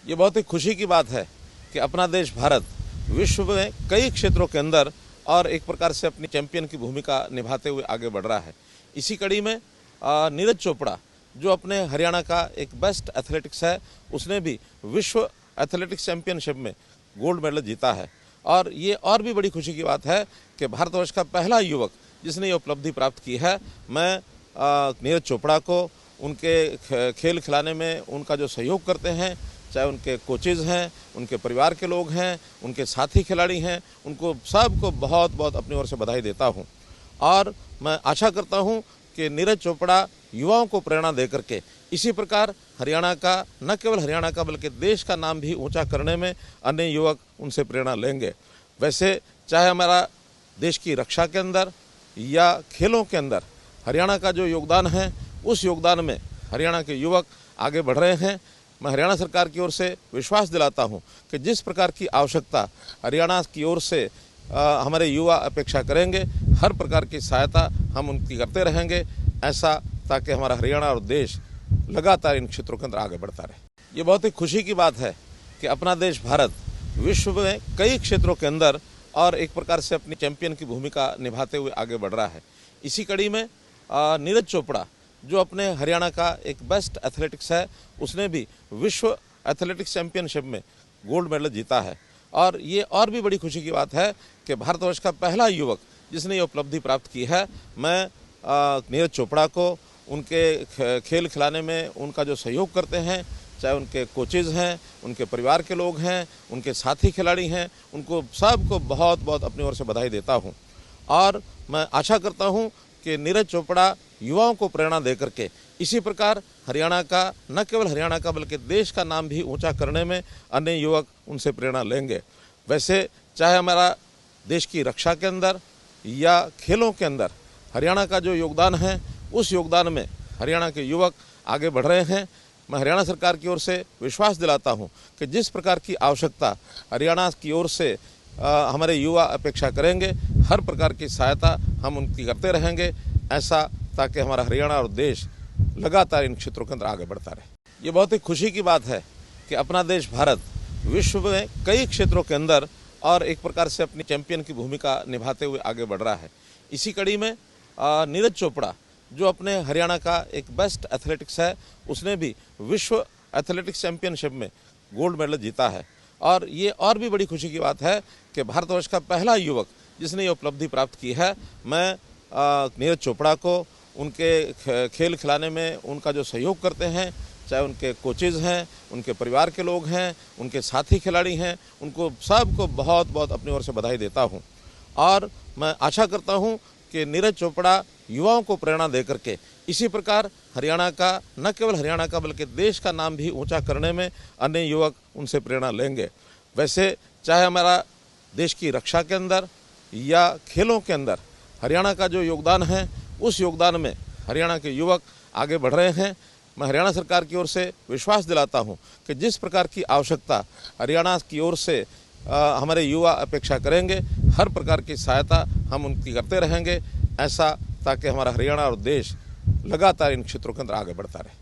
ये बहुत ही खुशी की बात है कि अपना देश भारत विश्व में कई क्षेत्रों के अंदर और एक प्रकार से अपनी चैंपियन की भूमिका निभाते हुए आगे बढ़ रहा है। इसी कड़ी में नीरज चोपड़ा जो अपने हरियाणा का एक बेस्ट एथलेटिक्स है, उसने भी विश्व एथलेटिक्स चैंपियनशिप में गोल्ड मेडल जीता है। और ये और भी बड़ी खुशी की बात है कि भारतवर्ष का पहला युवक जिसने ये उपलब्धि प्राप्त की है। मैं नीरज चोपड़ा को उनके खेल खिलाने में उनका जो सहयोग करते हैं, चाहे उनके कोचेज़ हैं, उनके परिवार के लोग हैं, उनके साथी खिलाड़ी हैं, उनको सबको बहुत बहुत अपनी ओर से बधाई देता हूं। और मैं आशा करता हूं कि नीरज चोपड़ा युवाओं को प्रेरणा दे करके इसी प्रकार हरियाणा का, न केवल हरियाणा का बल्कि देश का नाम भी ऊंचा करने में अन्य युवक उनसे प्रेरणा लेंगे। वैसे चाहे हमारा देश की रक्षा के अंदर या खेलों के अंदर हरियाणा का जो योगदान है, उस योगदान में हरियाणा के युवक आगे बढ़ रहे हैं। मैं हरियाणा सरकार की ओर से विश्वास दिलाता हूं कि जिस प्रकार की आवश्यकता हरियाणा की ओर से हमारे युवा अपेक्षा करेंगे, हर प्रकार की सहायता हम उनकी करते रहेंगे, ऐसा ताकि हमारा हरियाणा और देश लगातार इन क्षेत्रों के अंदर आगे बढ़ता रहे। ये बहुत ही खुशी की बात है कि अपना देश भारत विश्व में कई क्षेत्रों के अंदर और एक प्रकार से अपनी चैंपियन की भूमिका निभाते हुए आगे बढ़ रहा है। इसी कड़ी में नीरज चोपड़ा जो अपने हरियाणा का एक बेस्ट एथलेटिक्स है, उसने भी विश्व एथलेटिक्स चैंपियनशिप में गोल्ड मेडल जीता है। और ये और भी बड़ी खुशी की बात है कि भारतवर्ष का पहला युवक जिसने ये उपलब्धि प्राप्त की है। मैं नीरज चोपड़ा को उनके खेल खिलाने में उनका जो सहयोग करते हैं, चाहे उनके कोचेज़ हैं, उनके परिवार के लोग हैं, उनके साथी खिलाड़ी हैं, उनको सबको बहुत बहुत अपनी ओर से बधाई देता हूं। और मैं आशा करता हूं कि नीरज चोपड़ा युवाओं को प्रेरणा दे करके इसी प्रकार हरियाणा का, न केवल हरियाणा का बल्कि देश का नाम भी ऊंचा करने में अन्य युवक उनसे प्रेरणा लेंगे। वैसे चाहे हमारा देश की रक्षा के अंदर या खेलों के अंदर हरियाणा का जो योगदान है, उस योगदान में हरियाणा के युवक आगे बढ़ रहे हैं। मैं हरियाणा सरकार की ओर से विश्वास दिलाता हूं कि जिस प्रकार की आवश्यकता हरियाणा की ओर से हमारे युवा अपेक्षा करेंगे, हर प्रकार की सहायता हम उनकी करते रहेंगे, ऐसा ताकि हमारा हरियाणा और देश लगातार इन क्षेत्रों के अंदर आगे बढ़ता रहे। ये बहुत ही खुशी की बात है कि अपना देश भारत विश्व में कई क्षेत्रों के अंदर और एक प्रकार से अपनी चैंपियन की भूमिका निभाते हुए आगे बढ़ रहा है। इसी कड़ी में नीरज चोपड़ा जो अपने हरियाणा का एक बेस्ट एथलेटिक्स है, उसने भी विश्व एथलेटिक्स चैंपियनशिप में गोल्ड मेडल जीता है। और ये और भी बड़ी खुशी की बात है कि भारतवर्ष का पहला युवक जिसने ये उपलब्धि प्राप्त की है। मैं नीरज चोपड़ा को उनके खेल खिलाने में उनका जो सहयोग करते हैं, चाहे उनके कोचेज़ हैं, उनके परिवार के लोग हैं, उनके साथी खिलाड़ी हैं, उनको सबको बहुत बहुत अपनी ओर से बधाई देता हूं। और मैं आशा करता हूं कि नीरज चोपड़ा युवाओं को प्रेरणा दे करके इसी प्रकार हरियाणा का, न केवल हरियाणा का बल्कि देश का नाम भी ऊंचा करने में अन्य युवक उनसे प्रेरणा लेंगे। वैसे चाहे हमारा देश की रक्षा के अंदर या खेलों के अंदर हरियाणा का जो योगदान है, उस योगदान में हरियाणा के युवक आगे बढ़ रहे हैं। मैं हरियाणा सरकार की ओर से विश्वास दिलाता हूं कि जिस प्रकार की आवश्यकता हरियाणा की ओर से हमारे युवा अपेक्षा करेंगे, हर प्रकार की सहायता हम उनकी करते रहेंगे, ऐसा ताकि हमारा हरियाणा और देश लगातार इन क्षेत्रों के अंदर आगे बढ़ता रहे।